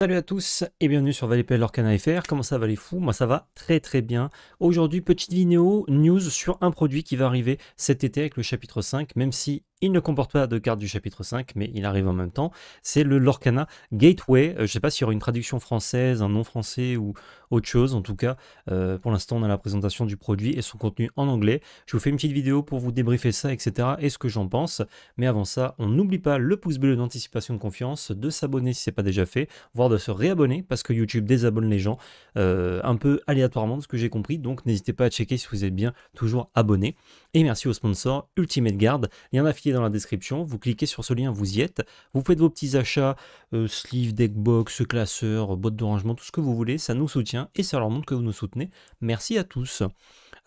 Salut à tous et bienvenue sur Valépel Lorcana FR. Comment ça va les fous? Moi ça va très très bien. Aujourd'hui, petite vidéo news sur un produit qui va arriver cet été avec le chapitre 5, même si il ne comporte pas de carte du chapitre 5, mais il arrive en même temps. C'est le Lorcana Gateway. Je ne sais pas s'il y aura une traduction française, un nom français ou autre chose. En tout cas, pour l'instant, on a la présentation du produit et son contenu en anglais. Je vous fais une petite vidéo pour vous débriefer ça, etc. et ce que j'en pense. Mais avant ça, on n'oublie pas le pouce bleu d'anticipation de confiance, de s'abonner si ce n'est pas déjà fait, voire de se réabonner parce que YouTube désabonne les gens un peu aléatoirement de ce que j'ai compris. Donc n'hésitez pas à checker si vous êtes bien toujours abonné. Et merci au sponsor Ultimate Guard. Lien affilié dans la description. Vous cliquez sur ce lien, vous y êtes. Vous faites vos petits achats, sleeve, deckbox, classeur, boîte de rangement, tout ce que vous voulez. Ça nous soutient et ça leur montre que vous nous soutenez. Merci à tous.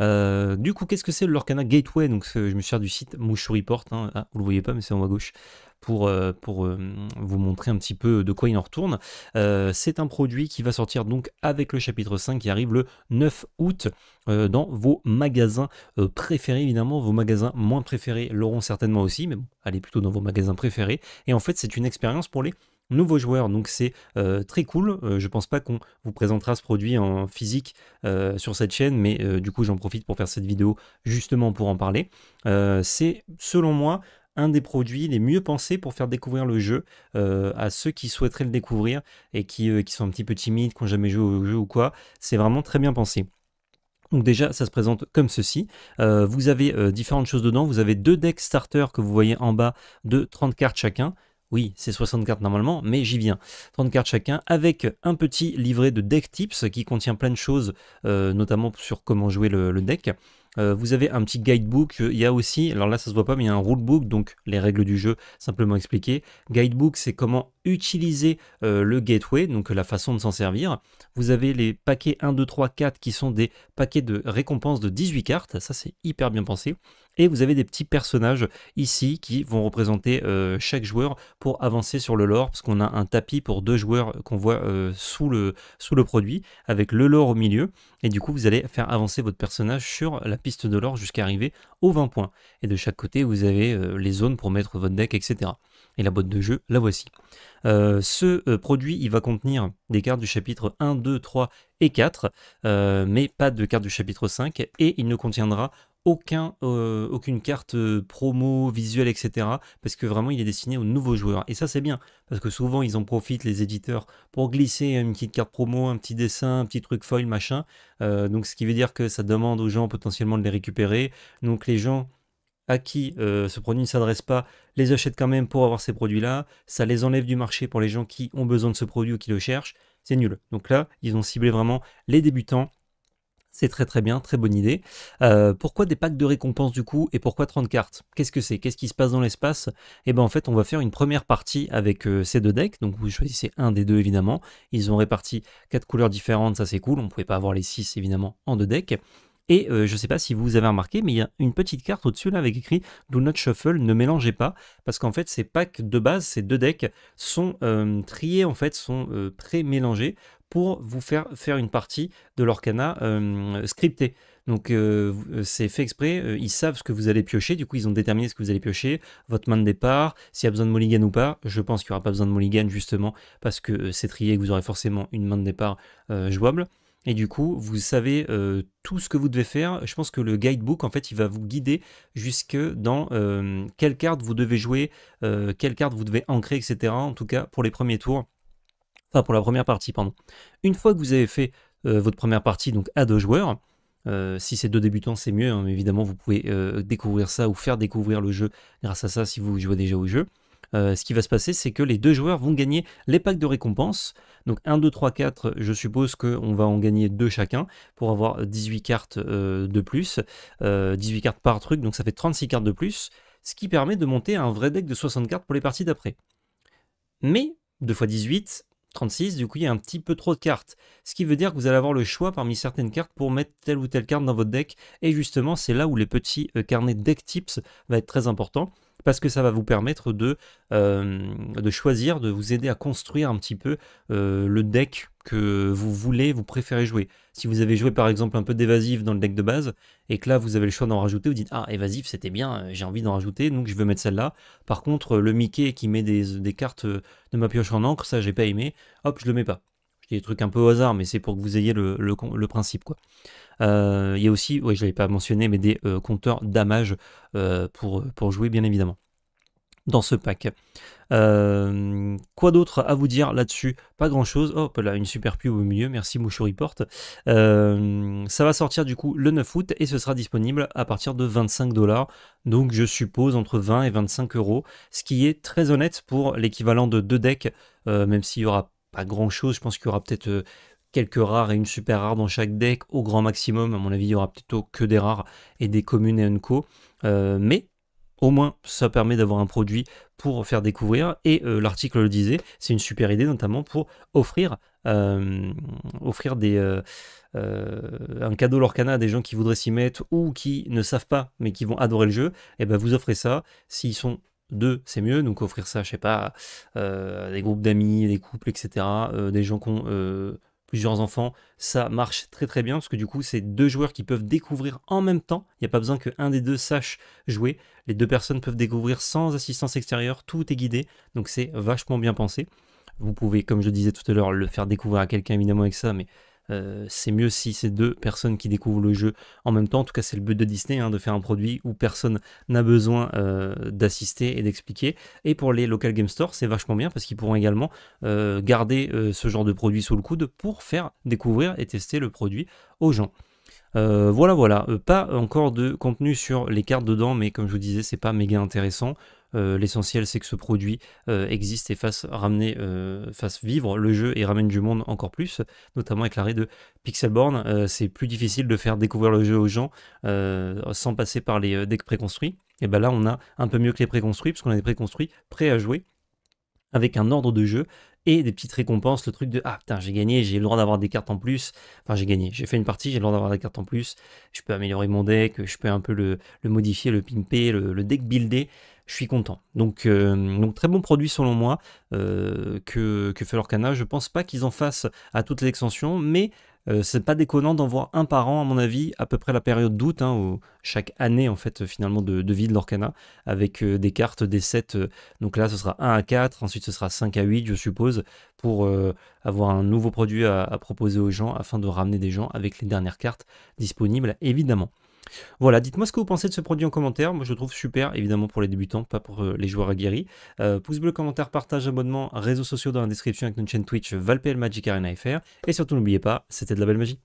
Du coup, qu'est-ce que c'est le Lorcana Gateway? Donc, je me sers du site Mouchou Report. Hein. Ah, vous le voyez pas, mais c'est en haut à gauche pour vous montrer un petit peu de quoi il en retourne. C'est un produit qui va sortir donc avec le chapitre 5 qui arrive le 9 août dans vos magasins préférés. Évidemment, vos magasins moins préférés l'auront certainement aussi, mais bon, allez plutôt dans vos magasins préférés. Et en fait, c'est une expérience pour les nouveaux joueurs, donc c'est très cool. Je pense pas qu'on vous présentera ce produit en physique sur cette chaîne, mais du coup j'en profite pour faire cette vidéo justement pour en parler. C'est selon moi un des produits les mieux pensés pour faire découvrir le jeu à ceux qui souhaiteraient le découvrir et qui sont un petit peu timides, qui n'ont jamais joué au jeu ou quoi. C'est vraiment très bien pensé. Donc déjà, ça se présente comme ceci. Vous avez différentes choses dedans. Vous avez deux decks starter que vous voyez en bas de 30 cartes chacun. Oui, c'est 60 cartes normalement, mais j'y viens. 30 cartes chacun, avec un petit livret de deck tips qui contient plein de choses, notamment sur comment jouer le deck. Vous avez un petit guidebook, il y a aussi, alors là ça se voit pas, mais il y a un rulebook, donc les règles du jeu simplement expliquées. Guidebook, c'est comment utiliser le gateway, donc la façon de s'en servir. Vous avez les paquets 1, 2, 3, 4 qui sont des paquets de récompenses de 18 cartes, ça c'est hyper bien pensé. Et vous avez des petits personnages ici qui vont représenter chaque joueur pour avancer sur le lore, parce qu'on a un tapis pour deux joueurs qu'on voit sous le produit, avec le lore au milieu, et du coup vous allez faire avancer votre personnage sur la piste de lore jusqu'à arriver aux 20 points. Et de chaque côté vous avez les zones pour mettre votre deck, etc. Et la boîte de jeu, la voici. Ce produit, il va contenir des cartes du chapitre 1, 2, 3 et 4, mais pas de cartes du chapitre 5, et il ne contiendra aucune carte promo, visuelle, etc. Parce que vraiment, il est destiné aux nouveaux joueurs. Et ça, c'est bien, parce que souvent, ils en profitent, les éditeurs, pour glisser une petite carte promo, un petit dessin, un petit truc foil, machin. Donc, ce qui veut dire que ça demande aux gens potentiellement de les récupérer. Donc, les gens à qui ce produit ne s'adresse pas, les achètent quand même pour avoir ces produits-là. Ça les enlève du marché pour les gens qui ont besoin de ce produit ou qui le cherchent. C'est nul. Donc là, ils ont ciblé vraiment les débutants. C'est très très bien, très bonne idée. Pourquoi des packs de récompenses du coup et pourquoi 30 cartes? Qu'est-ce que c'est? Qu'est-ce qui se passe dans l'espace? Et ben en fait on va faire une première partie avec ces deux decks, donc vous choisissez un des deux évidemment. Ils ont réparti 4 couleurs différentes, ça c'est cool, on ne pouvait pas avoir les 6 évidemment en deux decks. Et je ne sais pas si vous avez remarqué, mais il y a une petite carte au-dessus là avec écrit Do not shuffle, ne mélangez pas, parce qu'en fait ces packs de base, ces deux decks sont triés en fait, sont pré-mélangés pour vous faire une partie de l'Orcana scriptée. Donc c'est fait exprès, ils savent ce que vous allez piocher, du coup ils ont déterminé ce que vous allez piocher, votre main de départ, s'il y a besoin de mulligan ou pas. Je pense qu'il n'y aura pas besoin de mulligan justement parce que c'est trié et que vous aurez forcément une main de départ jouable. Et du coup, vous savez tout ce que vous devez faire. Je pense que le guidebook, en fait, il va vous guider jusque dans quelle carte vous devez jouer, quelle carte vous devez ancrer, etc. En tout cas, pour les premiers tours. Enfin, pour la première partie, pardon. Une fois que vous avez fait votre première partie, donc à deux joueurs, si c'est deux débutants, c'est mieux. Hein, évidemment, vous pouvez découvrir ça ou faire découvrir le jeu grâce à ça si vous jouez déjà au jeu. Ce qui va se passer, c'est que les deux joueurs vont gagner les packs de récompenses. Donc 1, 2, 3, 4, je suppose qu'on va en gagner 2 chacun pour avoir 18 cartes de plus. 18 cartes par truc, donc ça fait 36 cartes de plus. Ce qui permet de monter un vrai deck de 60 cartes pour les parties d'après. Mais 2 x 18, 36, du coup il y a un petit peu trop de cartes. Ce qui veut dire que vous allez avoir le choix parmi certaines cartes pour mettre telle ou telle carte dans votre deck. Et justement, c'est là où les petits carnets deck tips va être très important. parce que ça va vous permettre de choisir, de vous aider à construire un petit peu le deck que vous préférez jouer. Si vous avez joué par exemple un peu d'évasif dans le deck de base, et que là vous avez le choix d'en rajouter, vous dites ah évasif c'était bien, j'ai envie d'en rajouter, donc je veux mettre celle-là. Par contre le Mickey qui met des cartes de ma pioche en encre, ça j'ai pas aimé, hop je le mets pas. Je dis des trucs un peu au hasard, mais c'est pour que vous ayez le principe quoi. Il y a aussi, je l'avais pas mentionné, mais des compteurs damage pour jouer bien évidemment dans ce pack. Quoi d'autre à vous dire là-dessus? Pas grand chose. Hop là, une super pub au milieu, merci Mouchou Report. Ça va sortir du coup le 9 août et ce sera disponible à partir de 25$, donc je suppose entre 20 et 25 euros, ce qui est très honnête pour l'équivalent de 2 decks, même s'il y aura pas grand chose, je pense qu'il y aura peut-être quelques rares et une super rare dans chaque deck au grand maximum. À mon avis, il y aura plutôt que des rares et des communes et unco, mais au moins ça permet d'avoir un produit pour faire découvrir, et l'article le disait, c'est une super idée notamment pour offrir un cadeau Lorcana à des gens qui voudraient s'y mettre ou qui ne savent pas mais qui vont adorer le jeu. Et ben vous offrez ça, s'ils sont deux c'est mieux, donc offrir ça je sais pas des groupes d'amis, des couples etc, des gens qui ont plusieurs enfants, ça marche très très bien parce que du coup c'est deux joueurs qui peuvent découvrir en même temps, il n'y a pas besoin qu'un des deux sache jouer, les deux personnes peuvent découvrir sans assistance extérieure, tout est guidé, donc c'est vachement bien pensé. Vous pouvez, comme je disais tout à l'heure, le faire découvrir à quelqu'un évidemment avec ça, mais c'est mieux si c'est deux personnes qui découvrent le jeu en même temps. En tout cas c'est le but de Disney, hein, de faire un produit où personne n'a besoin d'assister et d'expliquer. Et pour les local game stores c'est vachement bien parce qu'ils pourront également garder ce genre de produit sous le coude pour faire découvrir et tester le produit aux gens. Voilà, pas encore de contenu sur les cartes dedans, mais comme je vous disais, c'est pas méga intéressant. L'essentiel c'est que ce produit existe et fasse vivre le jeu et ramène du monde encore plus, notamment avec l'arrêt de Pixelborn. C'est plus difficile de faire découvrir le jeu aux gens sans passer par les decks préconstruits. Et ben là on a un peu mieux que les préconstruits, parce qu'on a des préconstruits prêts à jouer avec un ordre de jeu et des petites récompenses, le truc de ah putain j'ai gagné, j'ai le droit d'avoir des cartes en plus, enfin j'ai gagné, j'ai fait une partie, j'ai le droit d'avoir des cartes en plus, je peux améliorer mon deck, je peux un peu le modifier, le pimper, le deck builder, je suis content. Donc très bon produit selon moi que fait Lorcana. Je pense pas qu'ils en fassent à toutes les extensions, mais c'est pas déconnant d'en voir un par an à mon avis, à peu près la période d'août, hein, chaque année en fait finalement de vie de Lorcana, avec des cartes, des sets, donc là ce sera 1 à 4, ensuite ce sera 5 à 8 je suppose, pour avoir un nouveau produit à proposer aux gens afin de ramener des gens avec les dernières cartes disponibles évidemment. Voilà, dites-moi ce que vous pensez de ce produit en commentaire. Moi je le trouve super, évidemment pour les débutants, pas pour les joueurs aguerris. Pouce bleu, commentaire, partage, abonnement, réseaux sociaux dans la description avec notre chaîne Twitch Valpl Magic Arena FR. Et surtout n'oubliez pas, c'était de la belle magie.